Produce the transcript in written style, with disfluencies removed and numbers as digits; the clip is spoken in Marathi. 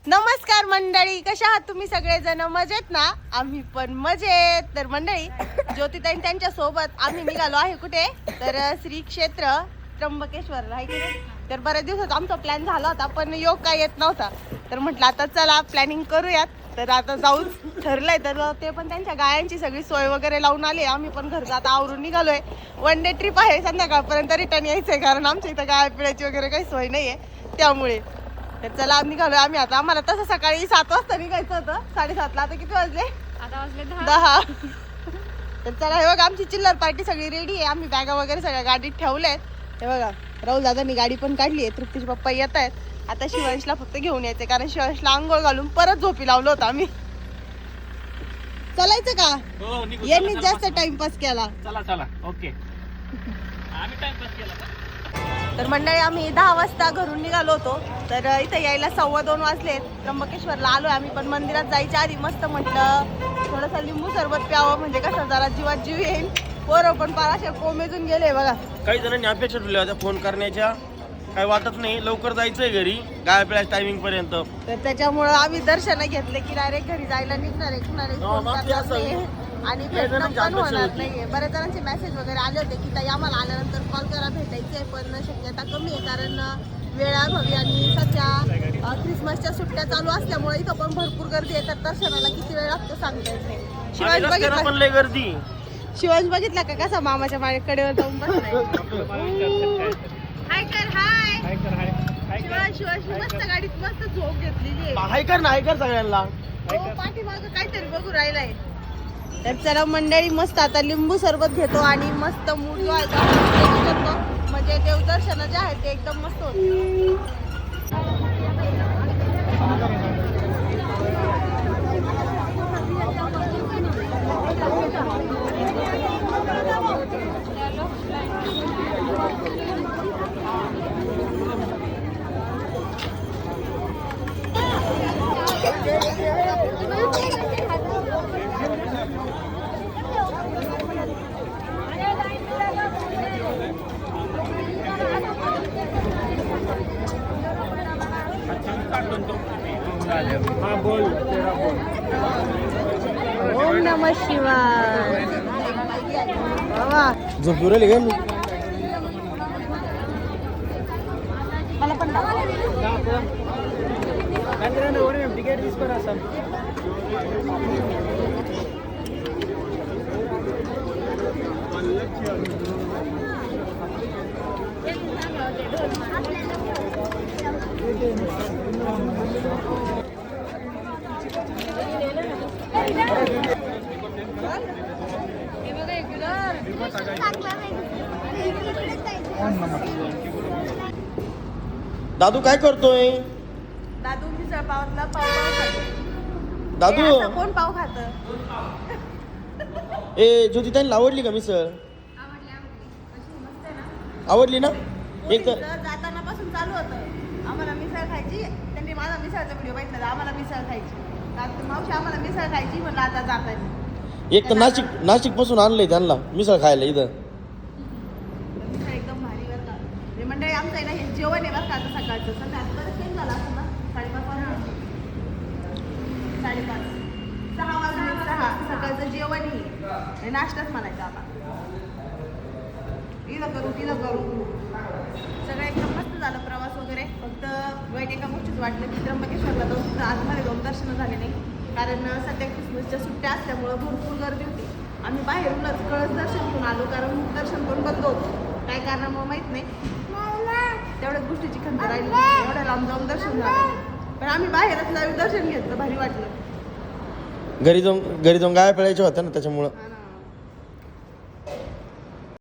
नमस्कार मंडळी, कशा आहात तुम्ही सगळेजण? मजेत ना? आम्ही पण मजेत. तर मंडळी, ज्योतिताई त्यांच्या सोबत आम्ही निघालो आहे कुठे तर श्री क्षेत्र त्र्यंबकेश्वरला आहे की नाही. तर बऱ्याच दिवसात आमचा प्लॅन झाला होता पण योग काय येत नव्हता. तर म्हटलं आता चला प्लॅनिंग करूयात. तर आता जाऊच ठरलंय. तर ते पण त्यांच्या गायांची सगळी सोय वगैरे लावून आली. आम्ही पण घरचं आता आवरून निघालोय. वन डे ट्रिप आहे, संध्याकाळपर्यंत रिटर्न यायचंय कारण आमच्या इथं गाय पिळायची वगैरे काही सोय नाहीये त्यामुळे. तर चला आम्ही निघालोय. आम्ही आता आम्हाला तसं सकाळी 7 वाजता निघायचं होतं, 7:30ला. आता किती वाजले? आता वाजले 10. तर चला, हे बघा आमची चिल्लर पार्टी सगळी रेडी आहे. आम्ही बॅगा वगैरे सगळ्या गाडीत ठेवल्यात. हे बघा राहुल दादांनी गाडी पण काढली आहे. तृप्तीचे पप्पा येत आहेत. आता शिवांशला फक्त घेऊन यायचंय कारण शिवांशला आंघोळ घालून परत झोपी लावलं होतं आम्ही. चालायचं का? यांनी जास्त टाइमपास केला. चला चला ओके. आम्ही टाइमपास केला का? तर मंडळी आम्ही 10 वाजता घरून निघालो होतो. तर इथं यायला 2:15 वाजलेत. त्र्यंबकेश्वरला आलोय आम्ही. पण मंदिरात जायच्या आधी मस्त म्हटलं थोडंसं लिंबू सरबत प्यावं, म्हणजे कसं जरा जीवात जीव येईल. पोरं पण पाराशे कोमेजून गेले बघा. काही जणांनी अपेक्षा ठेवल्या होत्या फोन करण्याच्या, काही वाटत नाही. लवकर जायचंय घरी गाय पिळायच्या टायमिंग पर्यंत. तर त्याच्यामुळं आम्ही दर्शन घेतले की डायरेक्ट घरी जायला निघणार आहे. आणि भेटणं पण होणार नाहीये. बऱ्याच जणांचे मेसेज वगैरे आले होते की ताई आम्हाला आल्यानंतर कॉल करा, भेटायचे, पण शक्यता कमी आहे कारण वेळाभावी आणि सध्या क्रिसमसच्या सुट्ट्या चालू असल्यामुळे इथं पण भरपूर गर्दी आहे. तर दर्शनाला किती वेळ लागतो सांगता येत नाही. शिवांश बघितला? गर्दी. शिवांश बघितला का कसा मामाच्या कडेवर जाऊन बसलाय? हाय कर, हाय. शिवांश मस्त गाडीत मस्त झोप घेतलेली आहे. हाय कर ना, हाय कर सगळ्यांना. पाठीमागं काहीतरी बघू राहिलाय. तर चला मंडळी, मस्त आता लिंबू सरबत घेतो आणि मस्त मूड जो आहे तो करतो. म्हणजे देवदर्शन जे आहे ते एकदम मस्त होतं. ओम नमः शिवाय. झोपू राहिली का? मला पण तिकीट తీసుకోరా సార్. दादू काय करतोय? दादू मिसळ पावातला पाव खातो. दादू कोण पाव खात? ए ज्योतिताईला आवडली का मिसळ? आवडली ना? एक तर जाताना पासून चालू होतं आम्हाला मिसळ खायची. त्यांनी माझा मिसळचा व्हिडिओ बघितला, आम्हाला मिसळ खायची. मावशी आम्हाला मिसळ खायची, म्हणलं आता जाताना. एक तर नाशिक पासून आणलंय त्यांना मिसळ खायला इथं. मिसळ एकदम भारी बरं का. हे मंडळी आमचं आहे ना, हे जेवण आहे बरं का आता सकाळचं. सकाळचं बरं चेंज झालं असं ना. 5:30 वाजता 5:30 6 वाजले. 6 सकाळचं जेवण हे नाश्ताच म्हणायचं आता. तिला करू सगळं एकदम मस्त झालं. प्रवास वगैरे फक्त वाईट एका गोष्टीच वाटलं की त्र्यंबकेश्वरला जाऊन आतमध्ये जाऊन दर्शन झाले नाही कारण सध्या क्रिसमसच्या सुट्ट्या असल्यामुळं भरपूर गर्दी होती. आम्ही बाहेरूनच कळस दर्शन घेऊन आलो कारण दर्शन पण बंद होतं. काय कारणामुळे माहीत नाही. तेवढ्याच गोष्टीची खंत राहिली. एवढ्या लांब जाऊन दर्शन झालं पण आम्ही बाहेरच लाईव्ह दर्शन घेतलं, भारी वाटलं. घरी जाऊन गाय पिळायच्या होत्या ना त्याच्यामुळं.